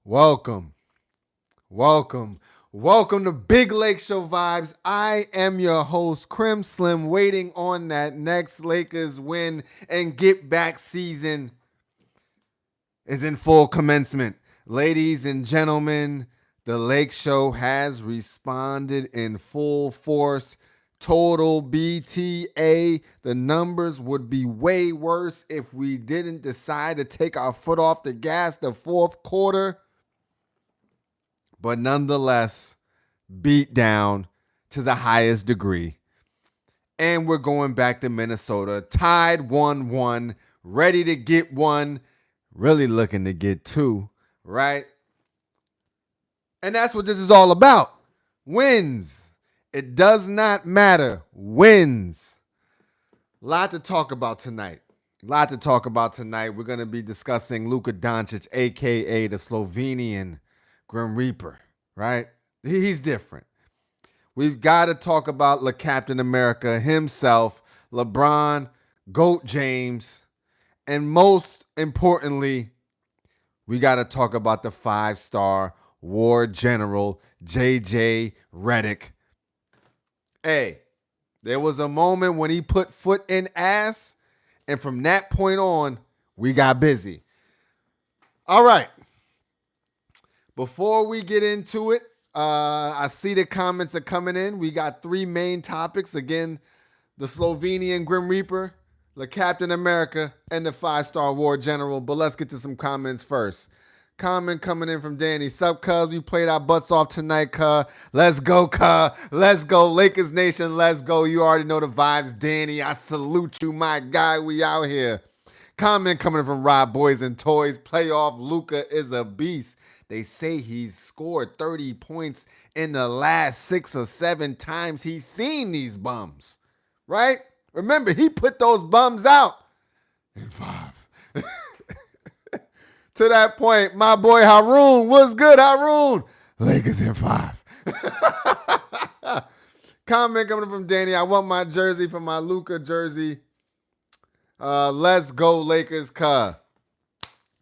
Welcome, welcome, welcome to Big Lake Show Vibes. I am your host, Crim Slim, waiting on that next Lakers win and get back season is in full commencement. Ladies and gentlemen, the Lake Show has responded in full force. Total BTA. The numbers would be way worse if we didn't decide to take our foot off the gas the fourth quarter. But nonetheless, beat down to the highest degree. And we're going back to Minnesota, tied 1-1, ready to get one, really looking to get two, right? And that's what this is all about. Wins. It does not matter. Wins. Lot to talk about tonight. We're going to be discussing Luka Doncic, a.k.a. the Slovenian Grim Reaper, right? He's different. We've got to talk about the Captain America himself, LeBron, GOAT James, and most importantly, we got to talk about the 5-star war general, J.J. Redick. Hey, there was a moment when he put foot in ass, and from that point on, we got busy. All right. Before we get into it, I see the comments are coming in. We got three main topics. Again, the Slovenian Grim Reaper, the Captain America, and the 5-star war general. But let's get to some comments first. Comment coming in from Danny. Sup, cuz? We played our butts off tonight, cuz. Let's go, cuz. Let's go. Lakers Nation, let's go. You already know the vibes, Danny. I salute you, my guy. We out here. Comment coming in from Rob Boys and Toys. Playoff Luka is a beast. They say he's scored 30 points in the last 6 or 7 times he's seen these bums, right? Remember, he put those bums out in 5. To that point, my boy Haroon, what's good, Haroon? Lakers in 5. Comment coming from Danny. I want my jersey for my Luka jersey. Let's go, Lakers, cuh.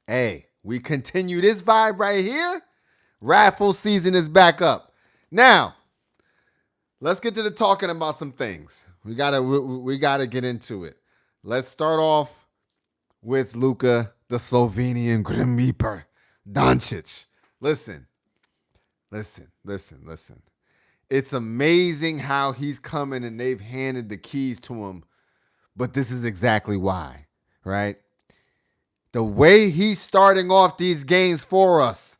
Hey. We continue this vibe right here. Raffle season is back up. Now, let's get to the talking about some things. We gotta get into it. Let's start off with Luka, the Slovenian Grim Reaper, Doncic. Listen. It's amazing how he's coming and they've handed the keys to him, but this is exactly why, right? The way he's starting off these games for us,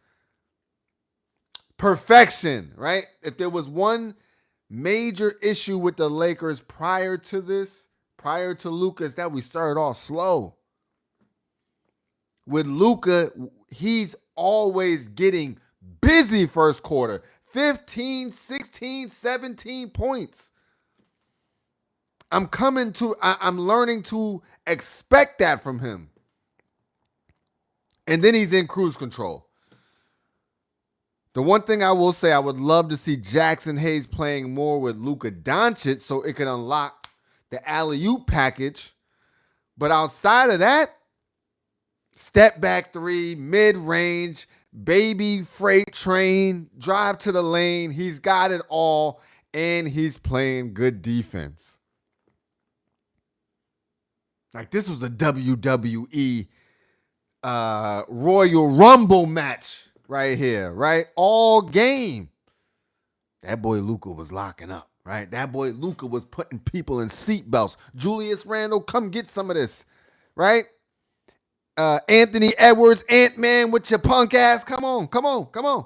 perfection, right? If there was one major issue with the Lakers prior to Luka, is that we started off slow. With Luka, he's always getting busy first quarter. 15, 16, 17 points. I'm learning to expect that from him. And then he's in cruise control. The one thing I will say, I would love to see Jackson Hayes playing more with Luka Doncic so it can unlock the alley-oop package. But outside of that, step back 3, mid-range, baby freight train, drive to the lane. He's got it all, and he's playing good defense. Like this was a WWE Royal Rumble match right here, right? All game. That boy Luka was locking up, right? That boy Luka was putting people in seatbelts. Julius Randle, come get some of this, right? Anthony Edwards, Ant-Man with your punk ass. Come on.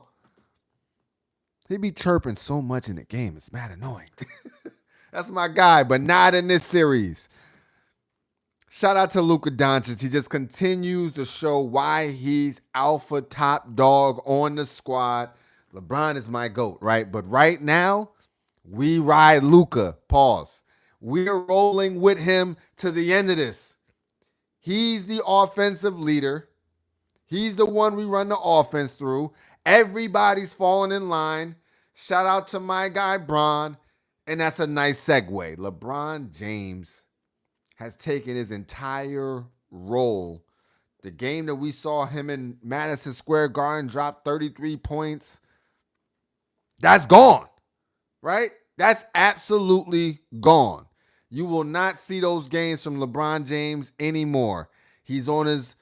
He be chirping so much in the game. It's mad annoying. That's my guy, but not in this series. Shout out to Luka Doncic. He just continues to show why he's alpha top dog on the squad. LeBron is my GOAT, right? But right now, we ride Luka. Pause. We're rolling with him to the end of this. He's the offensive leader. He's the one we run the offense through. Everybody's falling in line. Shout out to my guy, Bron. And that's a nice segue. LeBron James has taken his entire role The game that we saw him in Madison Square Garden drop 33 points, that's gone, right? That's absolutely gone. You will not see those games from LeBron James anymore. He's on his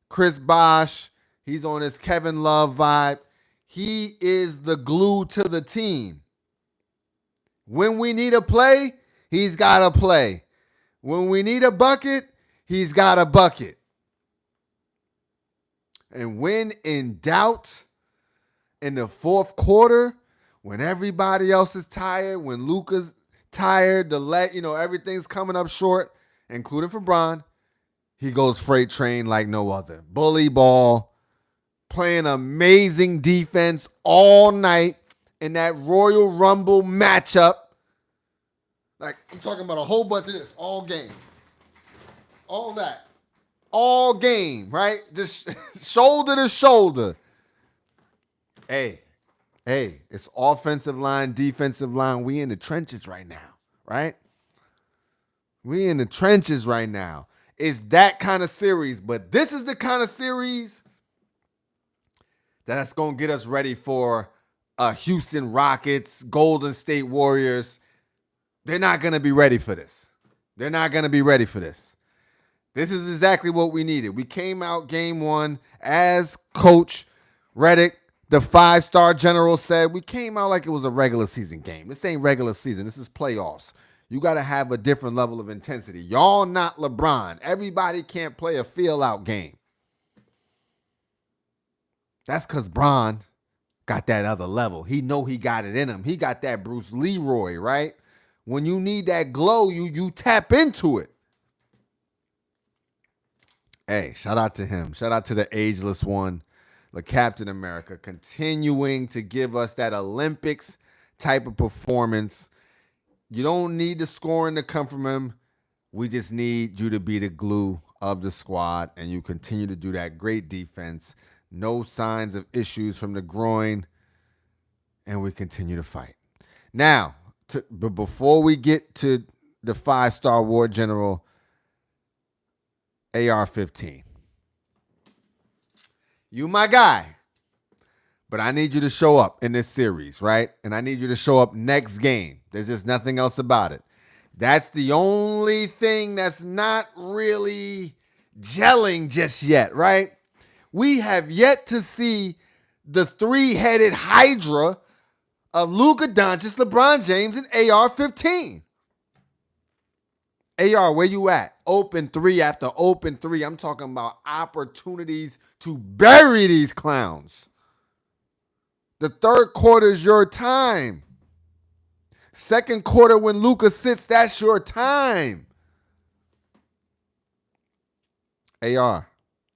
Chris Bosh. He's on his Kevin Love vibe. He is the glue to the team. When we need a play, he's got to play. When we need a bucket, he's got a bucket. And when in doubt, in the fourth quarter, when everybody else is tired, when Luka's tired, everything's coming up short, including for Bron, he goes freight train like no other. Bully ball, playing amazing defense all night in that Royal Rumble matchup. Like, I'm talking about a whole bunch of this all game. All that. All game, right? Just shoulder to shoulder. Hey, it's offensive line, defensive line. We in the trenches right now, right? We in the trenches right now. It's that kind of series, but this is the kind of series that's going to get us ready for Houston Rockets, Golden State Warriors. They're not going to be ready for this. They're not going to be ready for this. This is exactly what we needed. We came out game one, as Coach Reddick, the 5-star general, said, we came out like it was a regular season game. This ain't regular season. This is playoffs. You got to have a different level of intensity. Y'all not LeBron. Everybody can't play a feel-out game. That's because Bron got that other level. He know he got it in him. He got that Bruce Leroy, right? When you need that glow, you tap into it. Hey, shout out to him. Shout out to the ageless one, the Captain America, continuing to give us that Olympics type of performance. You don't need the scoring to come from him. We just need you to be the glue of the squad, and you continue to do that great defense. No signs of issues from the groin, and we continue to fight. Now, but before we get to the 5-star war general, AR-15. You my guy, but I need you to show up in this series, right? And I need you to show up next game. There's just nothing else about it. That's the only thing that's not really gelling just yet, right? We have yet to see the three-headed hydra of Luka Doncic, LeBron James, and AR-15. AR, where you at? Open three after open three. I'm talking about opportunities to bury these clowns. The third quarter is your time. Second quarter, when Luka sits, that's your time. AR,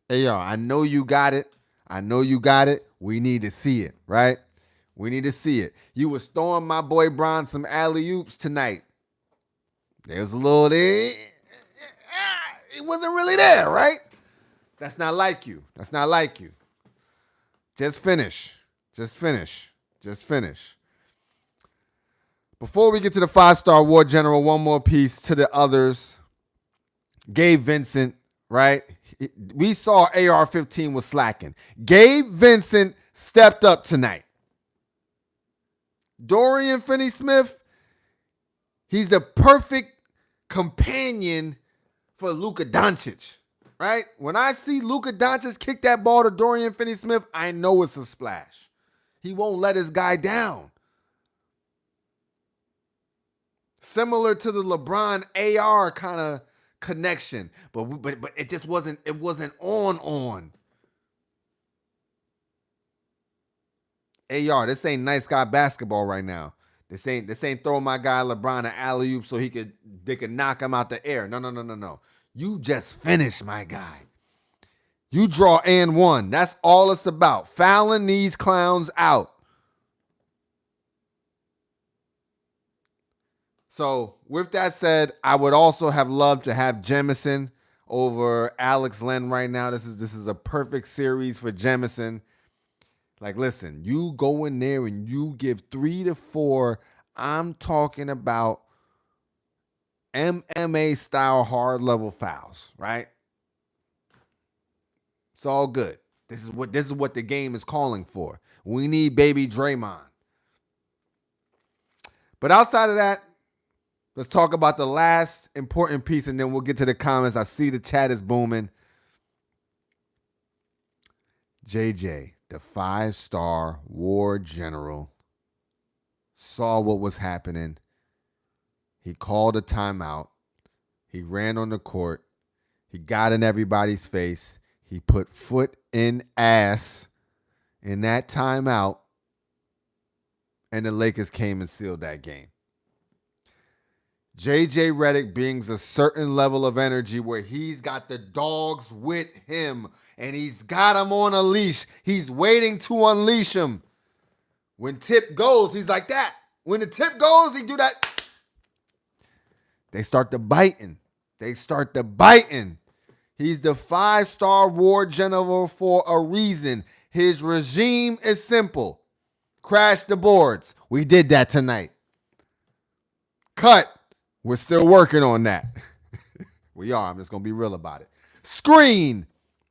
I know you got it. We need to see it, right? We need to see it. You was throwing my boy Bron some alley-oops tonight. There's a little there. It wasn't really there, right? That's not like you. Just finish. Before we get to the 5-star war general, one more piece to the others. Gabe Vincent, right? We saw AR-15 was slacking. Gabe Vincent stepped up tonight. Dorian Finney-Smith, he's the perfect companion for Luka Doncic, right? When I see Luka Doncic kick that ball to Dorian Finney-Smith, I know it's a splash. He won't let his guy down. Similar to the LeBron AR kind of connection, but it just wasn't on. AR, this ain't nice guy basketball right now. This ain't throwing my guy LeBron an alley-oop so they could knock him out the air. No. You just finish, my guy. You draw and one. That's all it's about. Fouling these clowns out. So with that said, I would also have loved to have Jemison over Alex Len right now. This is a perfect series for Jemison. Like, listen, you go in there and you give 3 to 4. I'm talking about MMA style hard level fouls, right? It's all good. This is what the game is calling for. We need baby Draymond. But outside of that, let's talk about the last important piece, and then we'll get to the comments. I see the chat is booming. JJ, the 5-star war general, saw what was happening. He called a timeout. He ran on the court. He got in everybody's face. He put foot in ass in that timeout, and the Lakers came and sealed that game. JJ Redick brings a certain level of energy where he's got the dogs with him, and he's got them on a leash. He's waiting to unleash them. When tip goes, he's like that. When the tip goes, he do that. They start to biting. He's the 5-star war general for a reason. His regime is simple. Crash the boards. We did that tonight. Cut. We're still working on that. We are. I'm just going to be real about it. Screen.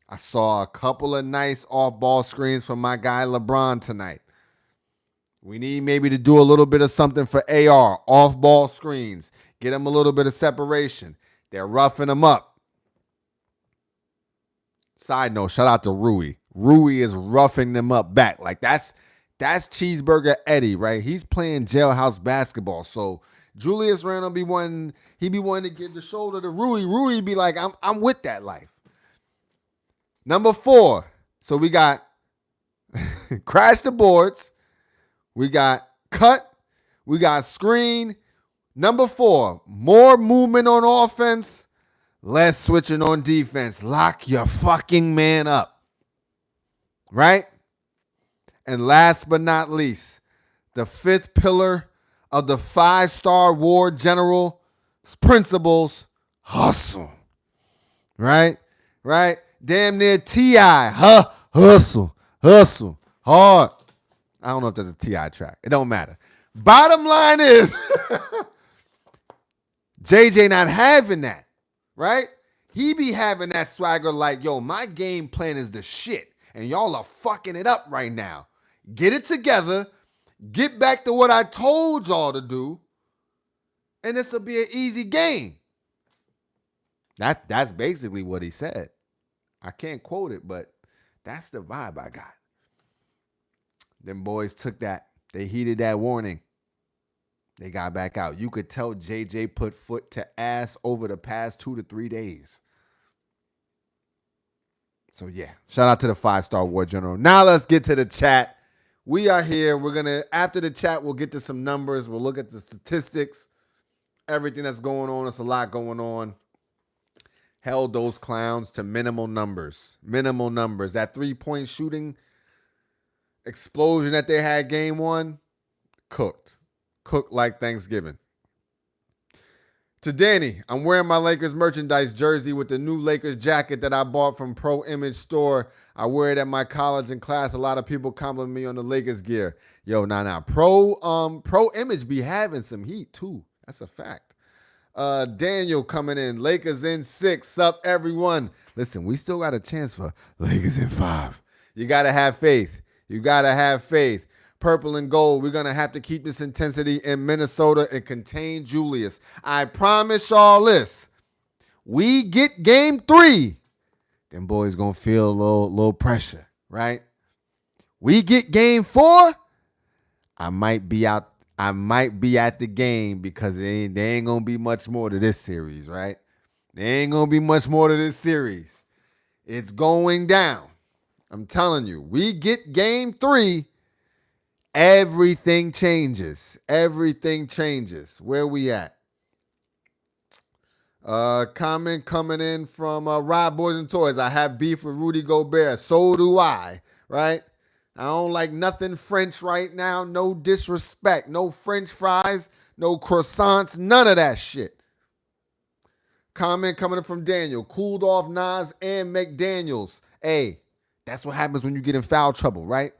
I saw a couple of nice off-ball screens from my guy Lebron tonight. We need maybe to do a little bit of something for AR. Off-ball screens. Get him a little bit of separation. They're roughing him up. Side note, shout out to Rui. Rui is roughing them up back. Like that's Cheeseburger Eddie, right? He's playing jailhouse basketball. So Julius Randle be wanting to give the shoulder to Rui. Rui be like, I'm with that life. Number 4. So we got crash the boards. We got cut. We got screen. Number 4, more movement on offense, less switching on defense. Lock your fucking man up. Right? And last but not least, the 5th pillar of the 5-star war general's principles, hustle. Right? Damn near T.I. Hustle. Hard. I don't know if there's a T.I. track. It don't matter. Bottom line is, JJ not having that, right? He be having that swagger like, yo, my game plan is the shit, and y'all are fucking it up right now. Get it together. Get back to what I told y'all to do, and this will be an easy game. That's basically what he said. I can't quote it, but that's the vibe I got. Them boys took that. They heeded that warning. They got back out. You could tell JJ put foot to ass over the past 2 to 3 days. So, yeah, shout out to the 5-star war general. Now let's get to the chat. We are here. We're going to, after the chat, we'll get to some numbers. We'll look at the statistics, everything that's going on. It's a lot going on. Held those clowns to minimal numbers. That 3-point shooting explosion that they had game 1, cooked like Thanksgiving. To Danny, I'm wearing my Lakers merchandise jersey with the new Lakers jacket that I bought from Pro Image Store. I wear it at my college and class. A lot of people compliment me on the Lakers gear. Yo, nah. Pro Image be having some heat too. That's a fact. Daniel coming in. Lakers in 6. Sup, everyone. Listen, we still got a chance for Lakers in 5. You got to have faith. Purple and gold. We're going to have to keep this intensity in Minnesota and contain Julius. I promise y'all this. We get game 3. Them boys going to feel a little pressure, right? We get game 4. I might be at the game because there ain't going to be much more to this series, right? There ain't going to be much more to this series. It's going down. I'm telling you, we get game 3, everything changes. Where we at? Comment coming in from Rob Boys and Toys. I have beef with Rudy Gobert. So do I, right? I don't like nothing French right now. No disrespect. No French fries. No croissants. None of that shit. Comment coming in from Daniel. Cooled off Nas and McDaniels. Hey. That's what happens when you get in foul trouble, right?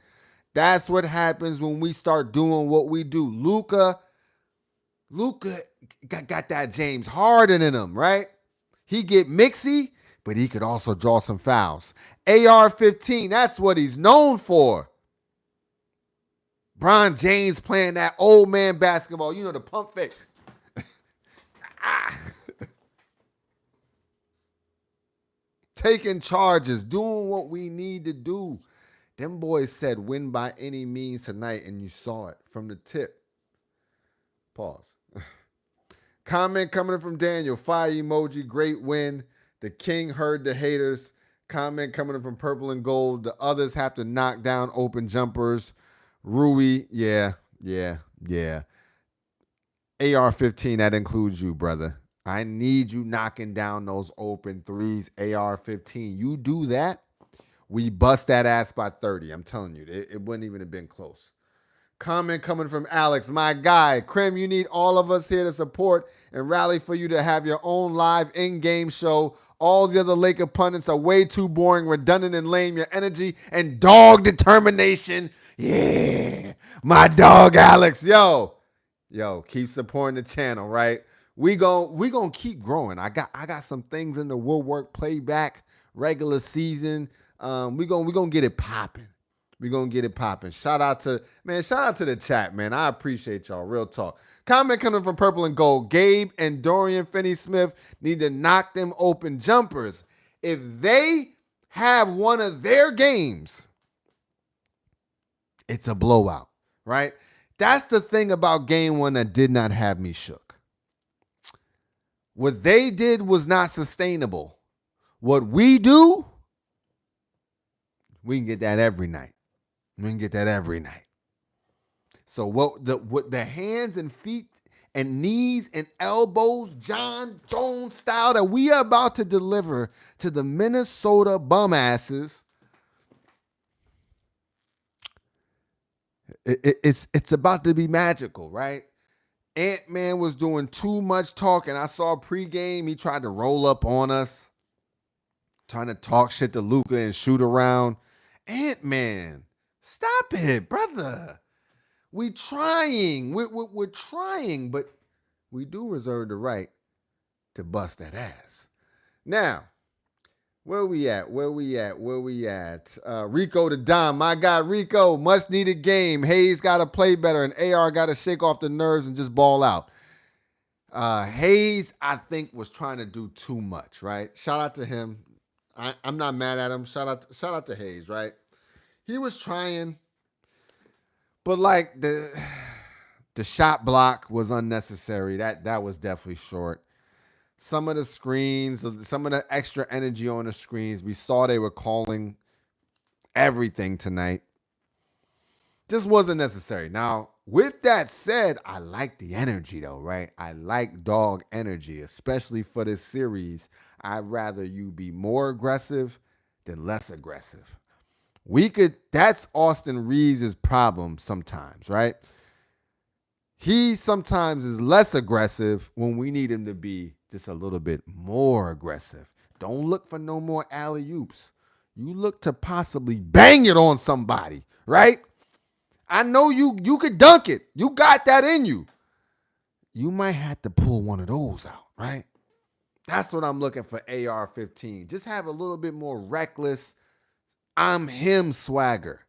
That's what happens when we start doing what we do. Luka got that James Harden in him, right? He get mixy. but he could also draw some fouls. AR-15, that's what he's known for. Bron James playing that old man basketball. You know, the pump fake. Taking charges, doing what we need to do. Them boys said win by any means tonight, and you saw it from the tip. Pause. Comment coming in from Daniel. Fire emoji. Great win. The king heard the haters. Comment coming in from Purple and Gold. The others have to knock down open jumpers. Rui. Yeah. AR-15, that includes you, brother. I need you knocking down those open threes. AR-15. You do that, we bust that ass by 30. I'm telling you, it wouldn't even have been close. Comment coming from Alex, my guy. Krim, you need all of us here to support and rally for you to have your own live in-game show. All the other Laker pundits are way too boring, redundant, and lame. Your energy and dog determination. Yeah, my dog Alex. Yo, keep supporting the channel, right? We gonna keep growing. I got some things in the woodwork, playback, regular season. We gonna get it popping. We're going to get it popping. Shout out to the chat, man. I appreciate y'all. Real talk. Comment coming from Purple and Gold. Gabe and Dorian Finney-Smith need to knock them open jumpers. If they have one of their games, it's a blowout, right? That's the thing about game one that did not have me shook. What they did was not sustainable. What we do, we can get that every night. We can get that every night. So what the hands and feet and knees and elbows, John Jones style that we are about to deliver to the Minnesota bum asses, it's about to be magical, right? Ant-Man was doing too much talking. I saw pregame, he tried to roll up on us, trying to talk shit to Luka and shoot around. Ant-Man, stop it, brother. We're trying, but we do reserve the right to bust that ass. Now, where we at? Rico the Dom, my guy Rico, much needed game. Hayes got to play better, and AR got to shake off the nerves and just ball out. Hayes, I think, was trying to do too much, right? Shout out to him. I'm not mad at him. Shout out to Hayes, right? He was trying, but like the shot block was unnecessary. That was definitely short. Some of the screens, some of the extra energy on the screens, we saw they were calling everything tonight. Just wasn't necessary. Now, with that said, I like the energy though, right? I like dog energy, especially for this series. I'd rather you be more aggressive than less aggressive. That's Austin Reeves' problem sometimes, right? He sometimes is less aggressive when we need him to be just a little bit more aggressive. Don't look for no more alley-oops. You look to possibly bang it on somebody, right? I know you could dunk it. You got that in you. You might have to pull one of those out, right? That's what I'm looking for, AR-15. Just have a little bit more reckless, I'm him swagger.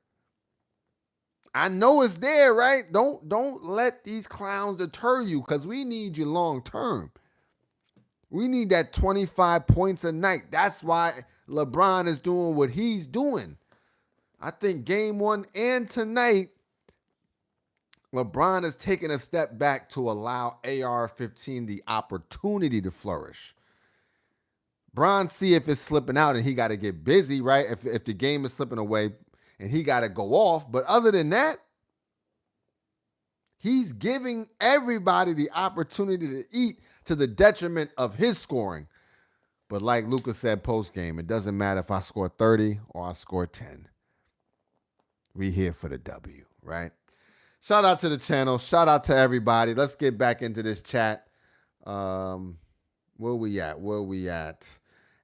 I know it's there, right? Don't let these clowns deter you because we need you long term. We need that 25 points a night. That's why LeBron is doing what he's doing. I think game one and tonight, LeBron is taking a step back to allow AR-15 the opportunity to flourish. Bron see if it's slipping out and he got to get busy, right? If the game is slipping away and he got to go off. But other than that, he's giving everybody the opportunity to eat to the detriment of his scoring. But like Luka said post-game, it doesn't matter if I score 30 or I score 10. We here for the W, right? Shout out to the channel. Shout out to everybody. Let's get back into this chat. Where we at?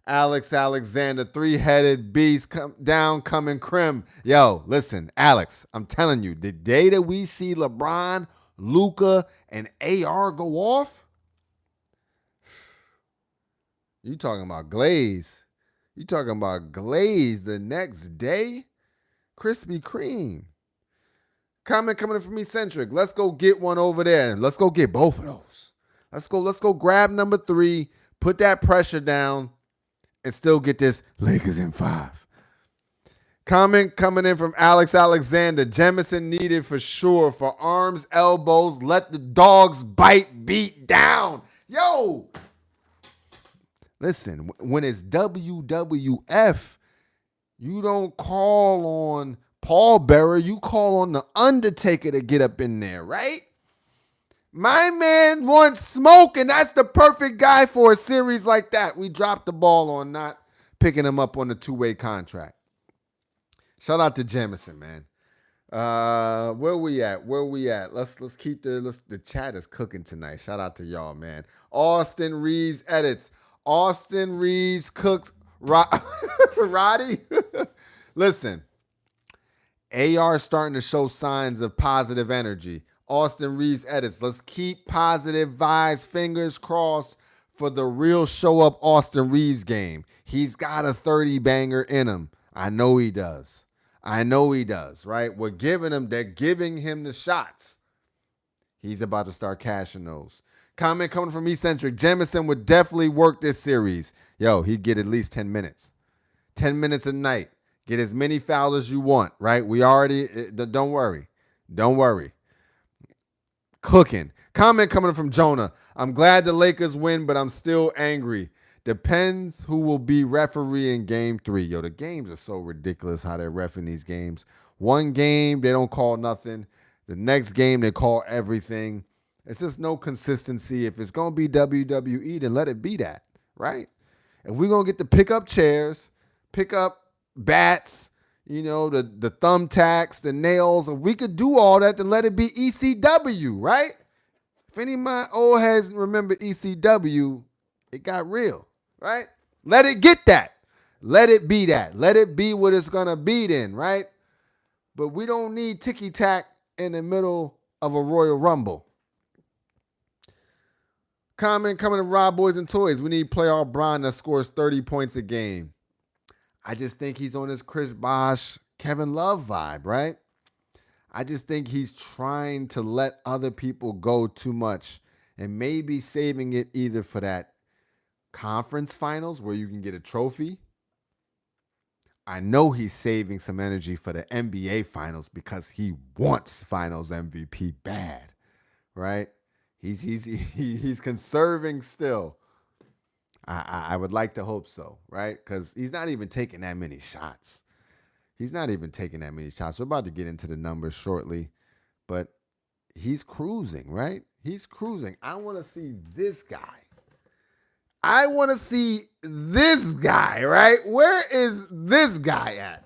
Alex Alexander, three-headed beast, coming Krim. Yo, listen, Alex, I'm telling you, the day that we see LeBron, Luka, and AR go off, you talking about glaze. You talking about glaze the next day? Krispy Kreme. Comment coming in from Eccentric. Let's go get one over there. Let's go get both of those. Let's go grab number 3, put that pressure down, and still get this Lakers in 5. Comment coming in from Alex Alexander. Jemison needed for sure for arms, elbows. Let the dogs bite, beat down. Yo, listen, when it's WWF, you don't call on Paul Bearer. You call on the Undertaker to get up in there, right? My man wants smoke, and that's the perfect guy for a series like that. We dropped the ball on not picking him up on the 2-way contract. Shout out to Jamison, man. Where we at? Let's keep the chat is cooking tonight. Shout out to y'all, man. Austin Reeves edits. Austin Reeves cooked Roddy. Listen, AR starting to show signs of positive energy. Austin Reeves edits. Let's keep positive vibes. Fingers crossed for the real show up Austin Reeves game. He's got a 30 banger in him. I know he does, right? They're giving him the shots. He's about to start cashing those. Comment coming from Eccentric. Jamison would definitely work this series. Yo, he'd get at least 10 minutes. 10 minutes a night. Get as many fouls as you want, right? Don't worry. Cooking. Comment coming from Jonah. I'm glad the Lakers win, but I'm still angry. Depends who will be referee in game 3. Yo, the games are so ridiculous how they're reffing these games. One game, they don't call nothing. The next game, they call everything. It's just no consistency. If it's going to be WWE, then let it be that, right? If we're going to get to pick up chairs, pick up bats, the thumbtacks, the nails, if we could do all that, then let it be ECW, right? If any of my old heads remember ECW, it got real, right? Let it get that. Let it be that. Let it be what it's going to be then, right? But we don't need ticky-tack in the middle of a Royal Rumble. Comment coming to Rob Boys and Toys. We need playoff Bron that scores 30 points a game. I just think he's on his Chris Bosh, Kevin Love vibe, right? I just think he's trying to let other people go too much and maybe saving it either for that conference finals where you can get a trophy. I know he's saving some energy for the NBA finals because he wants finals MVP bad, right? He's conserving still. I would like to hope so, right? Because he's not even taking that many shots. We're about to get into the numbers shortly, but he's cruising, right? He's cruising. I want to see this guy. Right? Where is this guy at?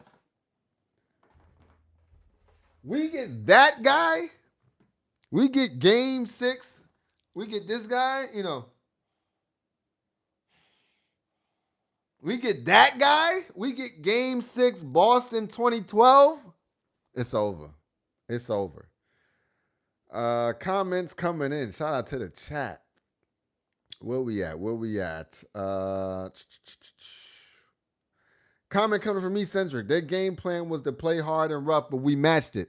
We get that guy. We get game 6. We get this guy, We get that guy. We get game 6, Boston 2012. It's over. Comments coming in. Shout out to the chat. Where we at? Comment coming from Eccentric. Their game plan was to play hard and rough, but we matched it.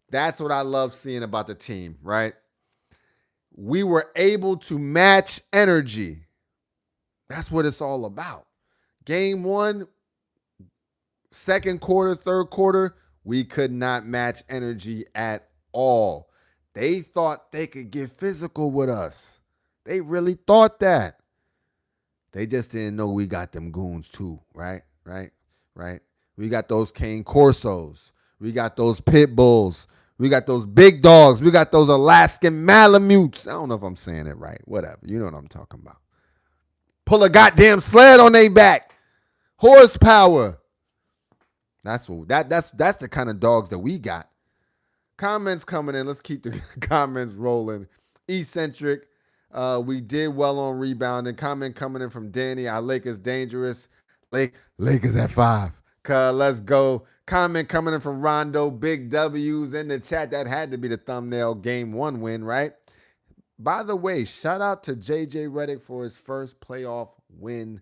That's what I love seeing about the team, right? We were able to match energy. That's what it's all about. Game 1, second quarter, third quarter, we could not match energy at all. They thought they could get physical with us. They really thought that. They just didn't know we got them goons too, right? We got those Cane Corsos. We got those Pit Bulls. We got those big dogs. We got those Alaskan Malamutes. I don't know if I'm saying it right. Whatever. You know what I'm talking about. Pull a goddamn sled on their back. Horsepower. That's the kind of dogs that we got. Comments coming in. Let's keep the comments rolling. Eccentric. We did well on rebounding. Comment coming in from Danny. Our Lakers dangerous. Lakers at 5. Let's go. Comment coming in from Rondo. Big W's in the chat. That had to be the thumbnail game 1 win, right? By the way, shout out to JJ Redick for his first playoff win,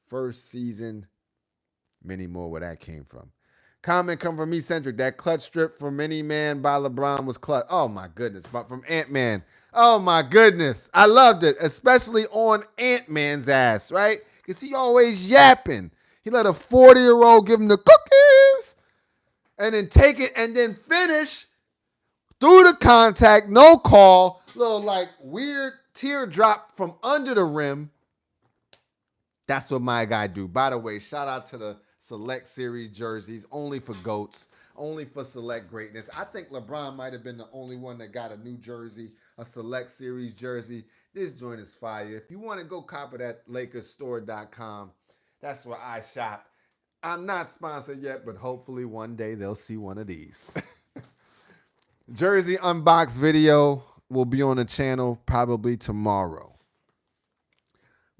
first season Many more where that came from. Comment come from Eccentric. That clutch strip from Many Man by LeBron was clutch. Oh my goodness. But from Ant-Man. Oh my goodness. I loved it. Especially on Ant-Man's ass, right? Because he always yapping. He let a 40-year-old give him the cookies and then take it and then finish through the contact, no call, little like weird teardrop from under the rim. That's what my guy do. By the way, shout out to the Select Series jerseys, only for GOATs, only for select greatness. I think LeBron might have been the only one that got a new jersey, a Select Series jersey. This joint is fire. If you want to go cop it at LakersStore.com, that's where I shop. I'm not sponsored yet, but hopefully one day they'll see one of these. Jersey unbox video will be on the channel probably tomorrow.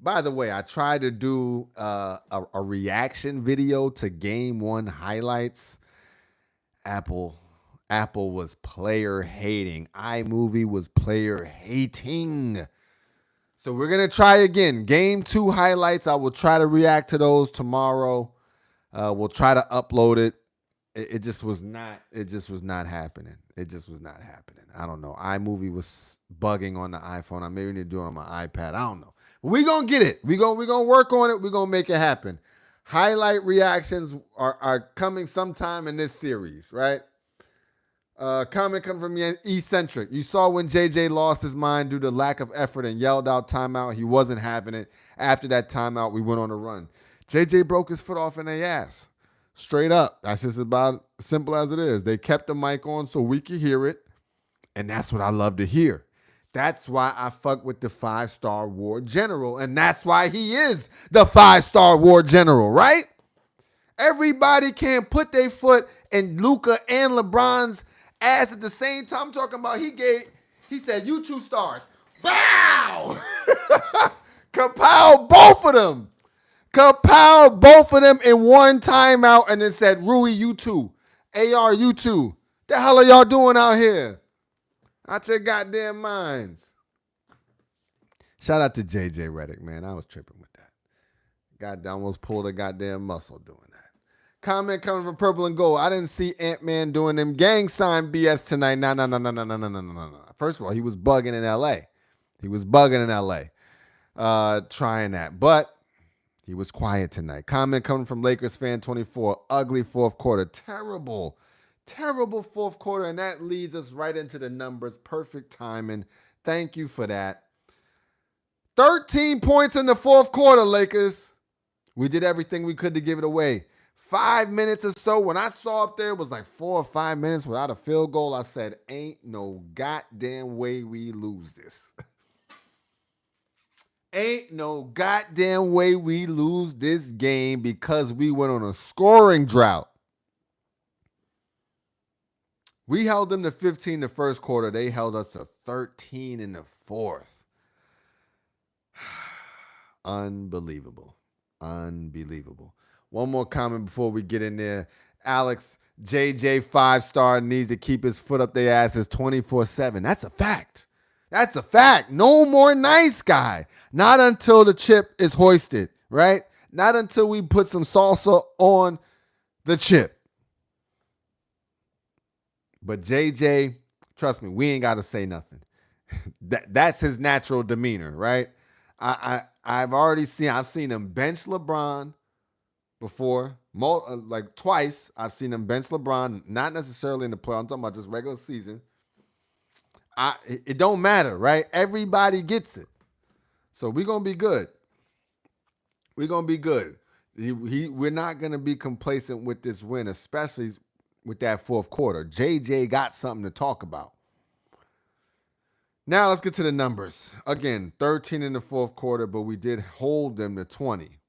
By the way, I tried to do a reaction video to Game 1 highlights. Apple was player hating. iMovie was player hating. So we're going to try again. Game 2 highlights, I will try to react to those tomorrow. We'll try to upload it. It just was not happening. It just was not happening. I don't know. iMovie was bugging on the iPhone. I maybe need to do it on my iPad. I don't know. We're going to get it. We're going to work on it. We're going to make it happen. Highlight reactions are coming sometime in this series, right? Comment coming from Eccentric. You saw when JJ lost his mind due to lack of effort and yelled out timeout. He wasn't having it. After that timeout, we went on a run. JJ broke his foot off in their ass. Straight up. That's just about simple as it is. They kept the mic on so we could hear it, and that's what I love to hear. That's why I fuck with the 5-star war general, and that's why he is the 5-star war general, right? Everybody can't put their foot in Luka and LeBron's ass at the same time. I'm talking about he said, you 2 stars. Bow! Kapow, both of them. Kapow, both of them in one timeout, and then said, Rui, you 2. AR, you 2. The hell are y'all doing out here? Out your goddamn minds. Shout out to JJ Redick, man. I was tripping with that. Goddamn, almost pulled a goddamn muscle doing that. Comment coming from Purple and Gold. I didn't see Ant-Man doing them gang sign BS tonight. No. First of all, he was bugging in L.A. Trying that. But he was quiet tonight. Comment coming from Lakers fan 24. Ugly fourth quarter. Terrible fourth quarter, and that leads us right into the numbers. Perfect timing. Thank you for that. 13 points in the fourth quarter, Lakers. We did everything we could to give it away. 5 minutes or so. When I saw up there, it was like 4 or 5 minutes without a field goal. I said, ain't no goddamn way we lose this. Ain't no goddamn way we lose this game because we went on a scoring drought. We held them to 15 the first quarter. They held us to 13 in the fourth. Unbelievable. One more comment before we get in there. Alex, JJ 5-star needs to keep his foot up their asses 24/7. That's a fact. No more nice guy. Not until the chip is hoisted, right? Not until we put some salsa on the chip. But JJ, trust me, we ain't got to say nothing. That's his natural demeanor, right? I've seen him bench LeBron before, like twice. I've seen him bench LeBron, not necessarily in the playoffs. I'm talking about just regular season. It don't matter, right? Everybody gets it. So we're going to be good. We're not going to be complacent with this win, especially with that fourth quarter. JJ got something to talk about. Now let's get to the numbers. Again, 13 in the fourth quarter, but we did hold them to 20.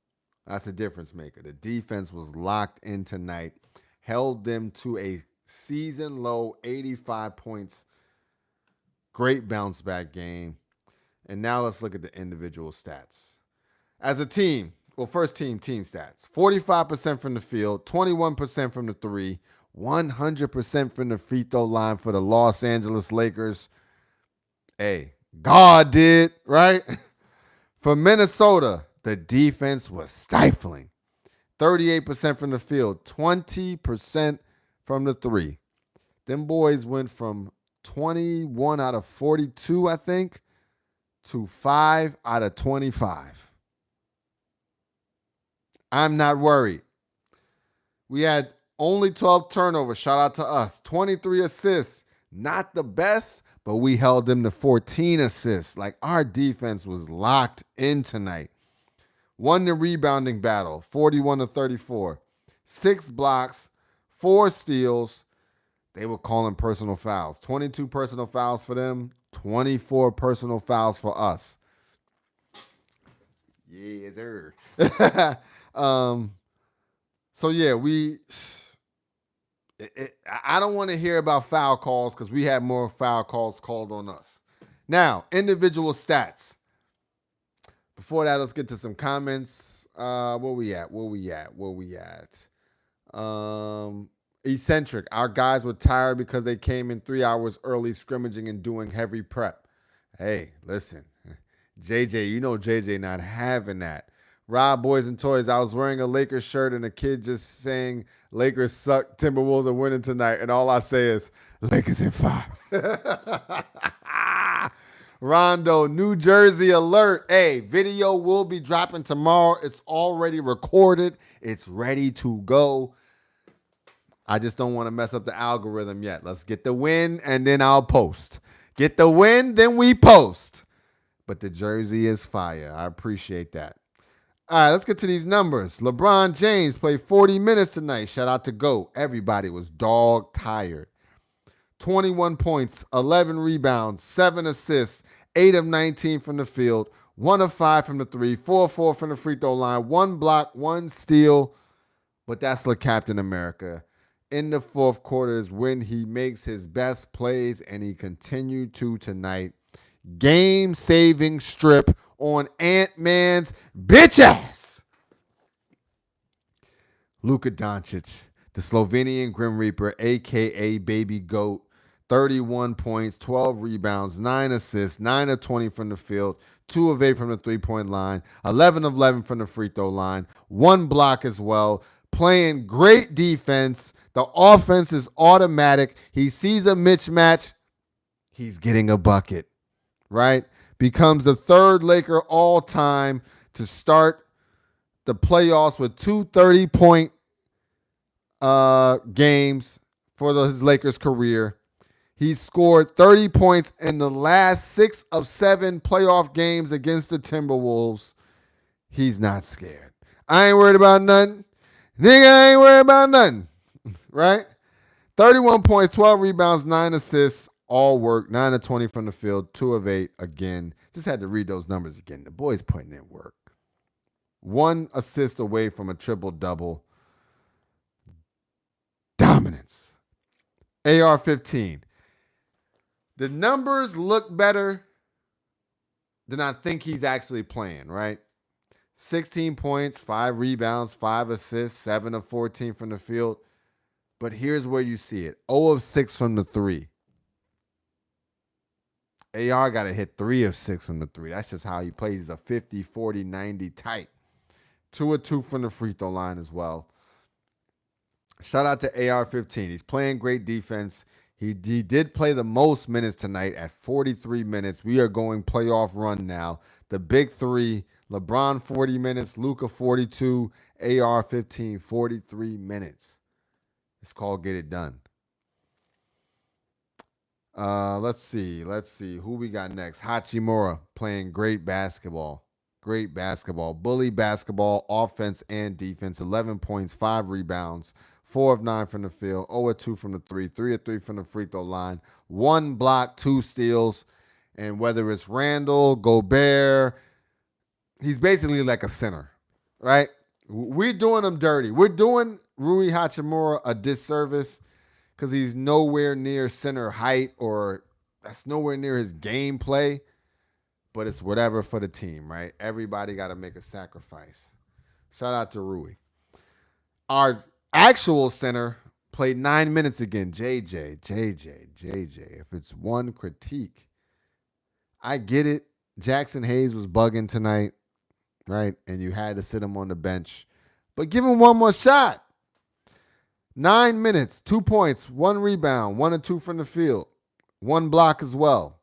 That's a difference maker. The defense was locked in tonight, held them to a season low 85 points. Great bounce back game. And now let's look at the individual stats. As a team, well, first team stats. 45% from the field, 21% from the three, 100% from the free throw line for the Los Angeles Lakers. Hey, God did, right? For Minnesota, the defense was stifling. 38% from the field, 20% from the three. Them boys went from 21 out of 42, I think, to 5 out of 25. I'm not worried. We had only 12 turnovers. Shout out to us. 23 assists. Not the best, but we held them to 14 assists. Like, our defense was locked in tonight. Won the rebounding battle, 41 to 34. 6 blocks, 4 steals. They were calling personal fouls. 22 personal fouls for them, 24 personal fouls for us. Yes, sir. So yeah, I don't want to hear about foul calls because we had more foul calls called on us. Now, individual stats. Before that, let's get to some comments. Where we at? Eccentric. Our guys were tired because they came in 3 hours early scrimmaging and doing heavy prep. Hey, listen. JJ, you know JJ not having that. Rob Boys and Toys, I was wearing a Lakers shirt and a kid just saying Lakers suck, Timberwolves are winning tonight, and all I say is Lakers in 5. Rondo, New Jersey alert. Hey, video will be dropping tomorrow. It's already recorded. It's ready to go. I just don't want to mess up the algorithm yet. Let's get the win, and then I'll post. Get the win, then we post. But the jersey is fire. I appreciate that. All right, let's get to these numbers. LeBron James played 40 minutes tonight. Shout out to GOAT. Everybody was dog tired. 21 points, 11 rebounds, 7 assists, 8 of 19 from the field, 1 of 5 from the 3, 4 of 4 from the free throw line, 1 block, 1 steal. But that's the Captain America. In the fourth quarter is when he makes his best plays, and he continued to tonight. Game-saving strip on Ant-Man's bitch ass. Luka Doncic, the Slovenian Grim Reaper, a.k.a. Baby Goat, 31 points, 12 rebounds, 9 assists, 9 of 20 from the field, 2 of 8 from the three-point line, 11 of 11 from the free throw line, 1 block as well, playing great defense. The offense is automatic. He sees a mismatch. He's getting a bucket, right? Becomes the third Laker all time to start the playoffs with 2 30-point games for his Lakers career. He scored 30 points in the last 6 of 7 playoff games against the Timberwolves. He's not scared. I ain't worried about nothing. Nigga, I ain't worried about nothing. Right? 31 points, 12 rebounds, 9 assists. All work, 9 of 20 from the field, 2 of 8 again. Just had to read those numbers again. The boy's putting in work. 1 assist away from a triple-double. Dominance. AR-15. The numbers look better than I think he's actually playing, right? 16 points, 5 rebounds, 5 assists, 7 of 14 from the field. But here's where you see it. 0 of 6 from the 3. AR got to hit 3 of 6 from the 3. That's just how he plays. He's a 50, 40, 90 type. 2 of 2 from the free throw line as well. Shout out to AR-15. He's playing great defense. He did play the most minutes tonight at 43 minutes. We are going playoff run now. The big three, LeBron 40 minutes, Luka 42, AR-15 43 minutes. It's called Get It Done. Let's see who we got next. Hachimura playing great basketball. Bully basketball, offense and defense. 11 points, 5 rebounds, 4 of 9 from the field, 0 of 2 from the 3, 3 of 3 from the free throw line, 1 block, 2 steals. And whether it's Randall, Gobert, he's basically like a center, right? We're doing him dirty. We're doing Rui Hachimura a disservice because he's nowhere near center height, or that's nowhere near his gameplay. But it's whatever for the team, right? Everybody got to make a sacrifice. Shout out to Rui. Our actual center played 9 minutes again. JJ. If it's one critique, I get it. Jackson Hayes was bugging tonight, right? And you had to sit him on the bench. But give him one more shot. 9 minutes, 2 points, 1 rebound, 1 or 2 from the field, 1 block as well.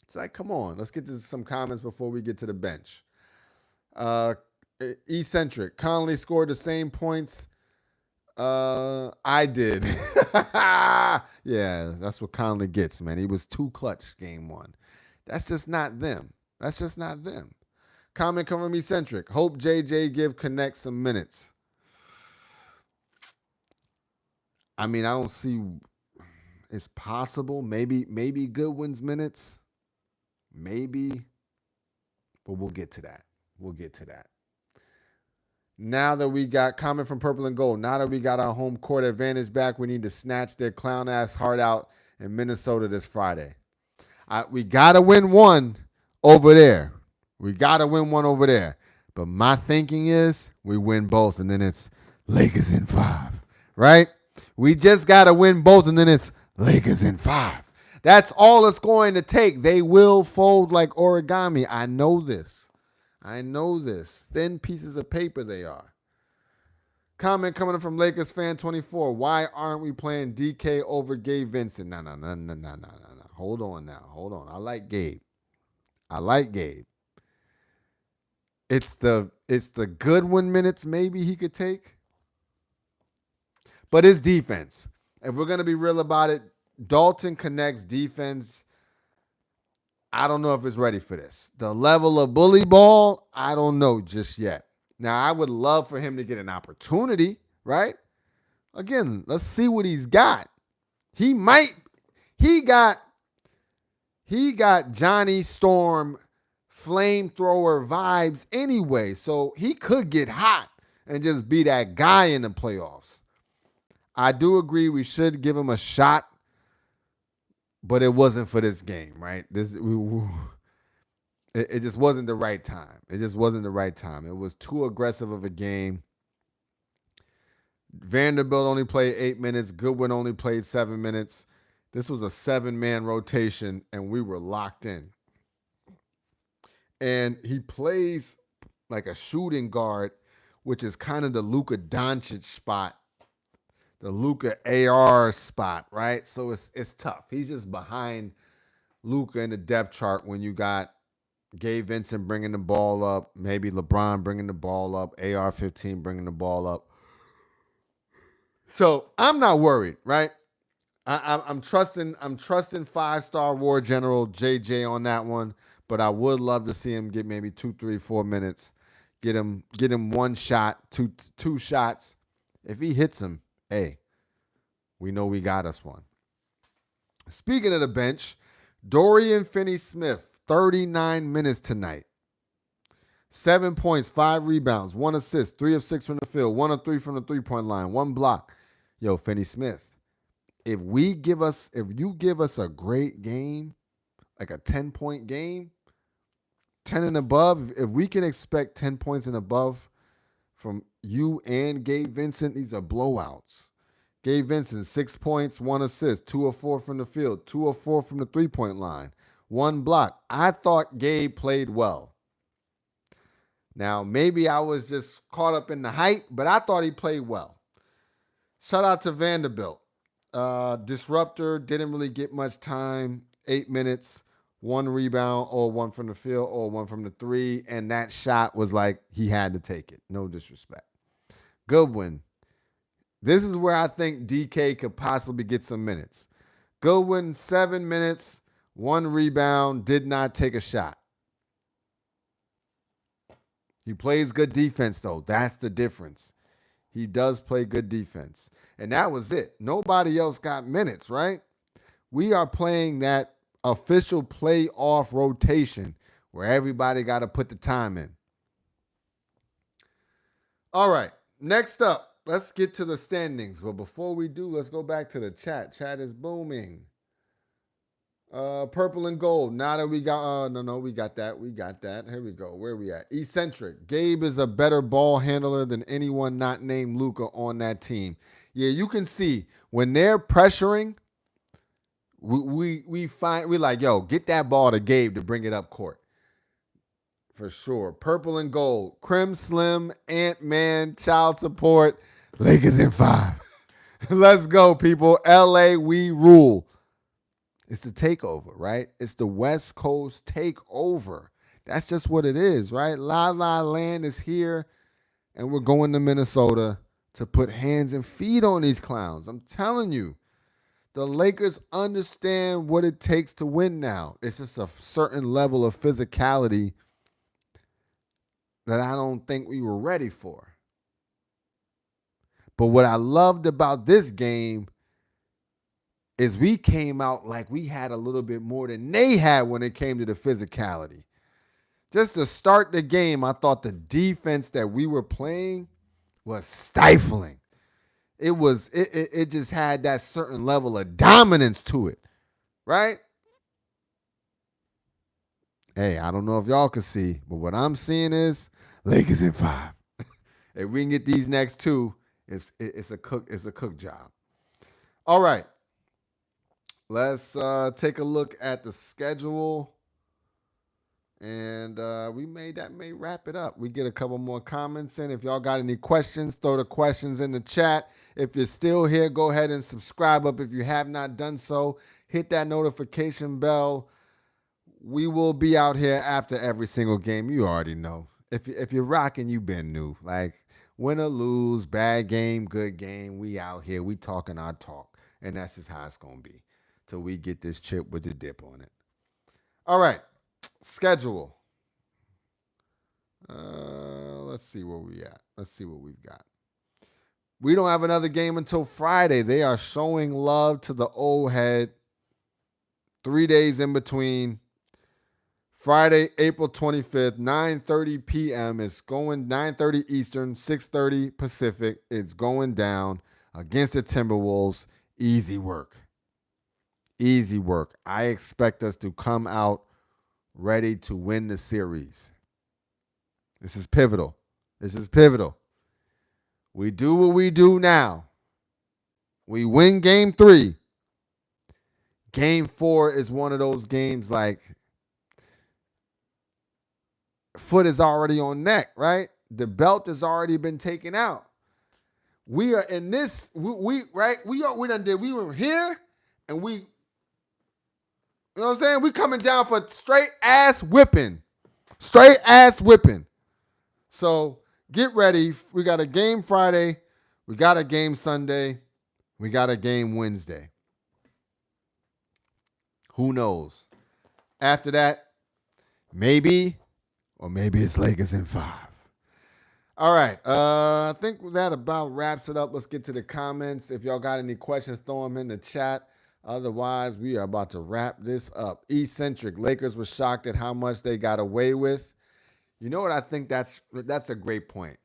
It's like, come on, let's get to some comments before we get to the bench. Eccentric. Conley scored the same points I did. Yeah, that's what Conley gets, man. He was too clutch game 1. That's just not them. That's just not them. Comment coming from Eccentric. Hope JJ give Connect some minutes. I mean, I don't see. It's possible. Maybe Goodwin's minutes. Maybe. But we'll get to that. Now that we got comment from Purple and Gold, now that we got our home court advantage back, we need to snatch their clown ass heart out in Minnesota this Friday. We got to win one over there. But my thinking is we win both, and then it's Lakers in 5, right? We just got to win both, and then it's Lakers in 5. That's all it's going to take. They will fold like origami. I know this. Thin pieces of paper they are. Comment coming from Lakers fan 24. Why aren't we playing DK over Gabe Vincent? No. Hold on. I like Gabe. It's the Goodwin minutes maybe he could take. But his defense. If we're going to be real about it, Dalton Connect's defense, I don't know if it's ready for this. The level of bully ball, I don't know just yet. Now, I would love for him to get an opportunity, right? Again, let's see what he's got. He got Johnny Storm flamethrower vibes anyway, so he could get hot and just be that guy in the playoffs. I do agree we should give him a shot, but it wasn't for this game, right? It just wasn't the right time. It was too aggressive of a game. Vanderbilt only played 8 minutes. Goodwin only played 7 minutes. This was a 7-man rotation, and we were locked in. And he plays like a shooting guard, which is kind of the Luka Doncic spot, the Luka AR spot, right? So it's tough. He's just behind Luka in the depth chart when you got Gabe Vincent bringing the ball up, maybe LeBron bringing the ball up, AR-15 bringing the ball up. So I'm not worried, right? I'm trusting 5-star War General JJ on that one, but I would love to see him get maybe 2, 3, 4 minutes. Get him one shot, two shots. If he hits him, hey, we know we got us one. Speaking of the bench, Dorian Finney-Smith, 39 minutes tonight. 7 points, 5 rebounds, 1 assist, 3 of 6 from the field, 1 of 3 from the three-point line, 1 block. Yo, Finney-Smith, if you give us a great game, like a 10-point game, 10 and above, if we can expect 10 points and above from you and Gabe Vincent, these are blowouts. Gabe Vincent, 6 points, 1 assist, 2 of 4 from the field, 2 of 4 from the three-point line, 1 block. I thought Gabe played well. Now, maybe I was just caught up in the hype, but I thought he played well. Shout out to Vanderbilt. Disruptor, didn't really get much time, 8 minutes, 1 rebound, or 1 from the field, or 1 from the 3, and that shot was like he had to take it. No disrespect. Goodwin. This is where I think DK could possibly get some minutes. Goodwin, 7 minutes, 1 rebound, did not take a shot. He plays good defense, though. That's the difference. He does play good defense. And that was it. Nobody else got minutes, right? We are playing that official playoff rotation where everybody got to put the time in. All right. Next up, let's get to the standings. But before we do, let's go back to the chat. Chat is booming. Purple and gold. Now that we got, we got that. Here we go. Where we at? Eccentric. Gabe is a better ball handler than anyone not named Luka on that team. Yeah, you can see when they're pressuring, we like, yo, get that ball to Gabe to bring it up court. For sure. Purple and gold. Crim Slim, Ant-Man, child support. Lakers in 5. Let's go, people. LA, we rule. It's the takeover, right? It's the West Coast takeover. That's just what it is, right? La La Land is here, and we're going to Minnesota to put hands and feet on these clowns. I'm telling you, the Lakers understand what it takes to win now. It's just a certain level of physicality that I don't think we were ready for. But what I loved about this game is we came out like we had a little bit more than they had when it came to the physicality. Just to start the game, I thought the defense that we were playing was stifling. It just had that certain level of dominance to it, right? Hey, I don't know if y'all can see, but what I'm seeing is Lakers in 5. If we can get these next two, it's a cook job. All right. Let's take a look at the schedule. And we may wrap it up. We get a couple more comments in. If y'all got any questions, throw the questions in the chat. If you're still here, go ahead and subscribe up if you have not done so. Hit that notification bell. We will be out here after every single game. You already know. If you're rocking, you've been new. Like win or lose, bad game, good game. We out here. We talking our talk. And that's just how it's going to be till we get this chip with the dip on it. All right. Schedule. Let's see where we at. Let's see what we've got. We don't have another game until Friday. They are showing love to the old head. 3 days in between. Friday, April 25th, 9:30 p.m. It's going 9:30 Eastern, 6:30 Pacific. It's going down against the Timberwolves. Easy work. Easy work. I expect us to come out ready to win the series. This is pivotal. This is pivotal. We do what we do now. We win game 3. Game 4 is one of those games like foot is already on neck, right? The belt has already been taken out. We are in this, we were here and we, you know what I'm saying? We coming down for straight ass whipping. Straight ass whipping. So get ready. We got a game Friday. We got a game Sunday. We got a game Wednesday. Who knows? After that, maybe it's Lakers in 5. All right. I think that about wraps it up. Let's get to the comments. If y'all got any questions, throw them in the chat. Otherwise, we are about to wrap this up. Eccentric. Lakers were shocked at how much they got away with. You know what? I think that's a great point.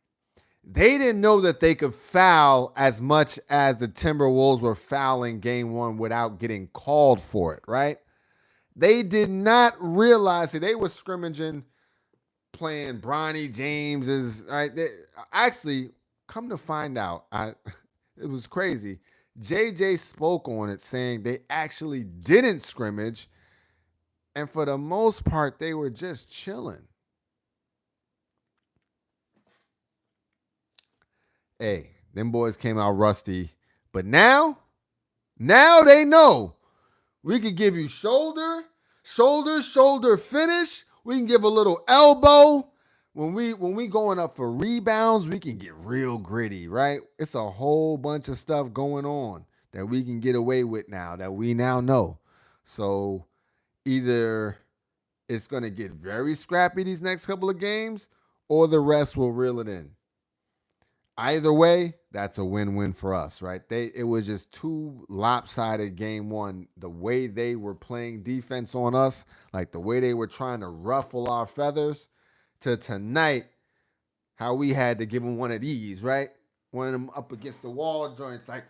They didn't know that they could foul as much as the Timberwolves were fouling game 1 without getting called for it, right? They did not realize that they were scrimmaging, playing Bronny James is right. Actually, come to find out, it was crazy. JJ spoke on it saying they actually didn't scrimmage, and for the most part, they were just chilling. Hey, them boys came out rusty, but now they know we can give you shoulder finish. We can give a little elbow. When we going up for rebounds, we can get real gritty, right? It's a whole bunch of stuff going on that we can get away with now that we now know. So either it's going to get very scrappy these next couple of games or the rest will reel it in. Either way, that's a win-win for us, right? It was just too lopsided game 1. The way they were playing defense on us, like the way they were trying to ruffle our feathers, to tonight, how we had to give them one of these, right? One of them up against the wall joints, like,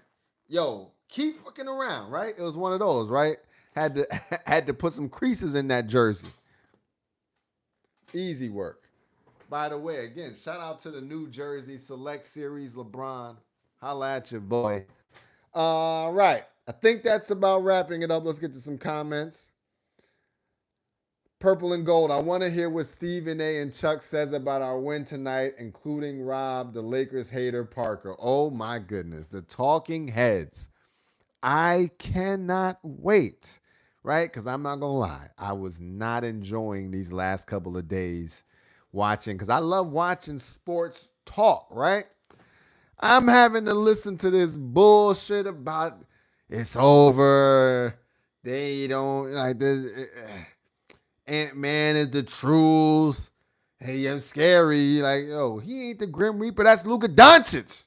yo, keep fucking around, right? It was one of those, right? Had to put some creases in that jersey. Easy work. By the way, again, shout out to the New Jersey Select Series Lebron. Holla at you, boy. All right. I think that's about wrapping it up. Let's get to some comments. Purple and gold. I want to hear what Stephen A. and Chuck says about our win tonight, including Rob, the Lakers hater Parker. Oh my goodness, the talking heads. I cannot wait, right? Because I'm not gonna lie, I was not enjoying these last couple of days watching, because I love watching sports talk, right? I'm having to listen to this bullshit about it's over. They don't like this. Ant-Man is the truth. Hey, I'm scary. Like, yo, he ain't the Grim Reaper. That's Luka Doncic.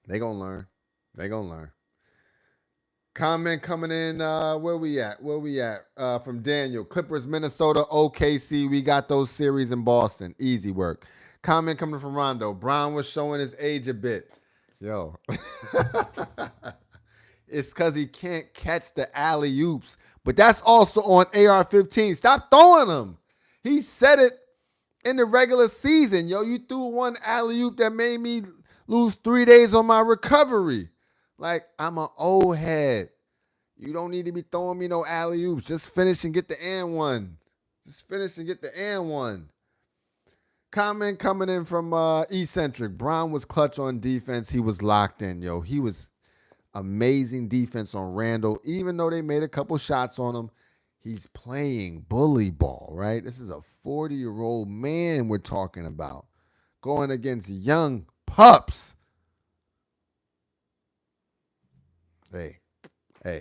They gonna learn. They gonna learn. Comment coming in. Where we at? From Daniel. Clippers, Minnesota, OKC. We got those series in Boston. Easy work. Comment coming from Rondo. Brown was showing his age a bit. Yo. It's because he can't catch the alley-oops. But that's also on AR-15. Stop throwing them. He said it in the regular season. Yo, you threw one alley-oop that made me lose 3 days on my recovery. Like, I'm an old head. You don't need to be throwing me no alley-oops. Just finish and get the and one. Comment coming in from Eccentric. Brown was clutch on defense. He was locked in, yo. He was amazing defense on Randall. Even though they made a couple shots on him, he's playing bully ball, right? This is a 40-year-old man we're talking about going against young pups. Hey,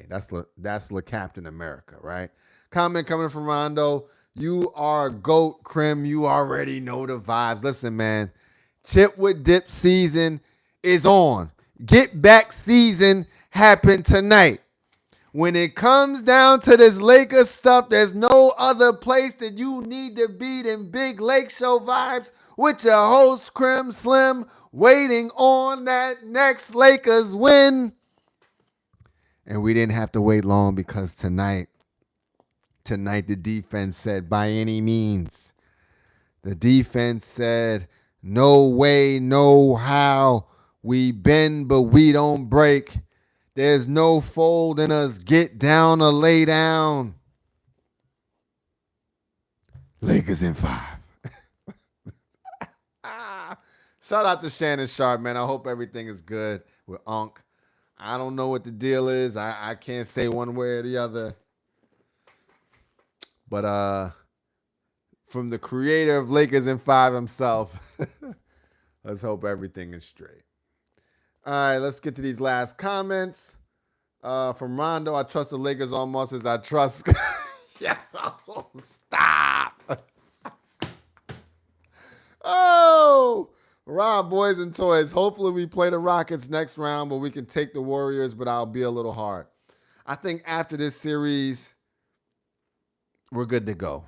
that's Le Captain America, right? Comment coming from Rondo. You are GOAT, Crim. You already know the vibes. Listen, man, chip with dip season is on. Get back season happened tonight. When it comes down to this Lakers stuff, there's no other place that you need to be than Big Lake Show vibes with your host, Crim Slim, waiting on that next Lakers win. And we didn't have to wait long, because tonight the defense said, by any means. The defense said, no way, no how. We bend, but we don't break. There's no fold in us. Get down or lay down. Lakers in 5. Shout out to Shannon Sharp, man. I hope everything is good with Unc. I don't know what the deal is. I can't say one way or the other. But from the creator of Lakers in 5 himself, let's hope everything is straight. All right, let's get to these last comments. From Rondo, I trust the Lakers almost as I trust. Yeah, stop. Oh, Rob, boys and toys. Hopefully we play the Rockets next round, but we can take the Warriors, but I'll be a little hard. I think after this series, we're good to go.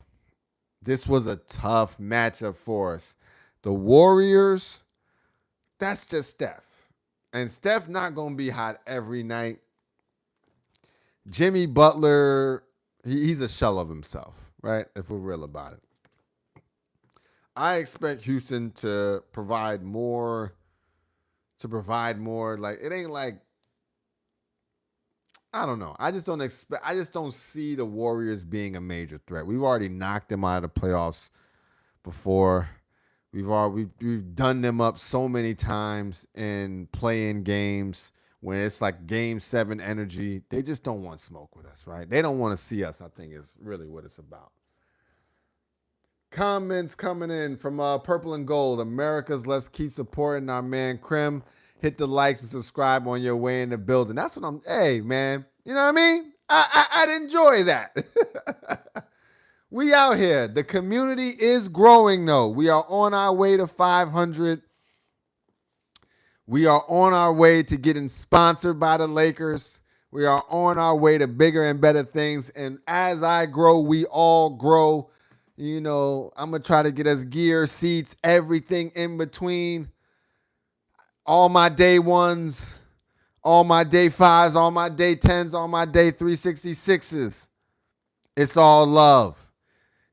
This was a tough matchup for us. The Warriors, that's just Steph. And Steph not going to be hot every night. Jimmy Butler, he's a shell of himself, right? If we're real about it. I expect Houston to provide more. Like, it ain't like, I don't know. I just don't see the Warriors being a major threat. We've already knocked them out of the playoffs before. We've done them up so many times in play-in games when it's like game 7 energy. They just don't want smoke with us, right? They don't want to see us, I think, is really what it's about. Comments coming in from Purple and Gold. America's, let's keep supporting our man Crim. Hit the likes and subscribe on your way in the building. That's what hey, man. You know what I mean? I'd enjoy that. We out here. The community is growing, though. We are on our way to 500. We are on our way to getting sponsored by the Lakers. We are on our way to bigger and better things. And as I grow, we all grow. You know, I'm going to try to get us gear, seats, everything in between. All my day ones, all my day 5s, all my day 10s, all my day 366s. It's all love.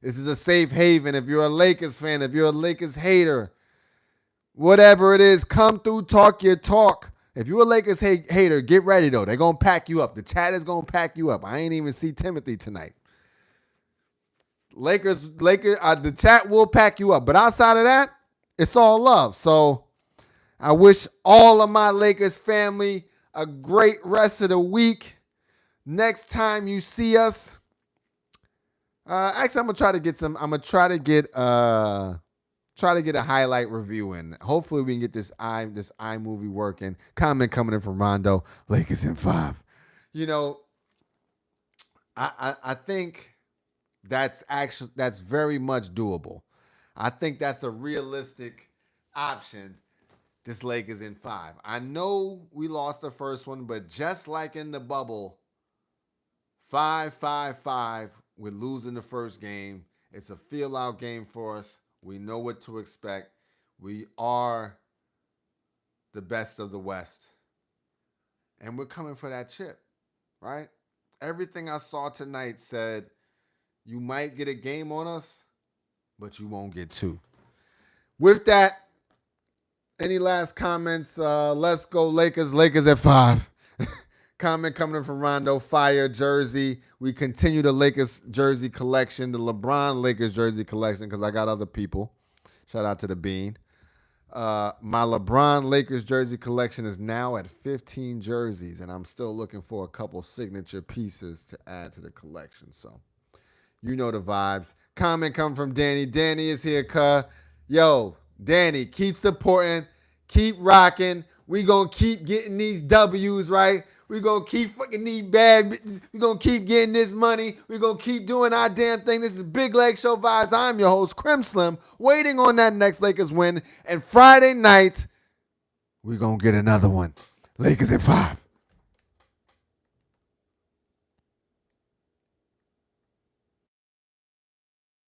This is a safe haven. If you're a Lakers fan, if you're a Lakers hater, whatever it is, come through, talk your talk. If you're a Lakers hater, get ready, though. They're going to pack you up. The chat is going to pack you up. I ain't even see Timothy tonight. Lakers, the chat will pack you up. But outside of that, it's all love. So I wish all of my Lakers family a great rest of the week. Next time you see us, actually, I'm gonna try to get a highlight review in. Hopefully, we can get this iMovie working. Comment coming in from Rondo. Lakers in 5. You know, I think that's very much doable. I think that's a realistic option. This Lakers in 5. I know we lost the first one, but just like in the bubble, 5-5-5. We're losing the first game. It's a feel-out game for us. We know what to expect. We are the best of the West. And we're coming for that chip, right? Everything I saw tonight said you might get a game on us, but you won't get 2. With that, any last comments? Let's go Lakers. Lakers at 5. Comment coming in from Rondo. Fire jersey. We continue the Lakers jersey collection, the LeBron Lakers jersey collection, because I got other people. Shout out to the Bean. My LeBron Lakers jersey collection is now at 15 jerseys, and I'm still looking for a couple signature pieces to add to the collection. So, you know the vibes. Comment come from Danny. Danny is here, cuh. Yo, Danny, keep supporting. Keep rocking. We going to keep getting these W's, right? We're going to keep fucking these bad. We're going to keep getting this money. We're going to keep doing our damn thing. This is Big Leg Show Vibes. I'm your host, Crim Slim, waiting on that next Lakers win. And Friday night, we're going to get another one. Lakers at 5.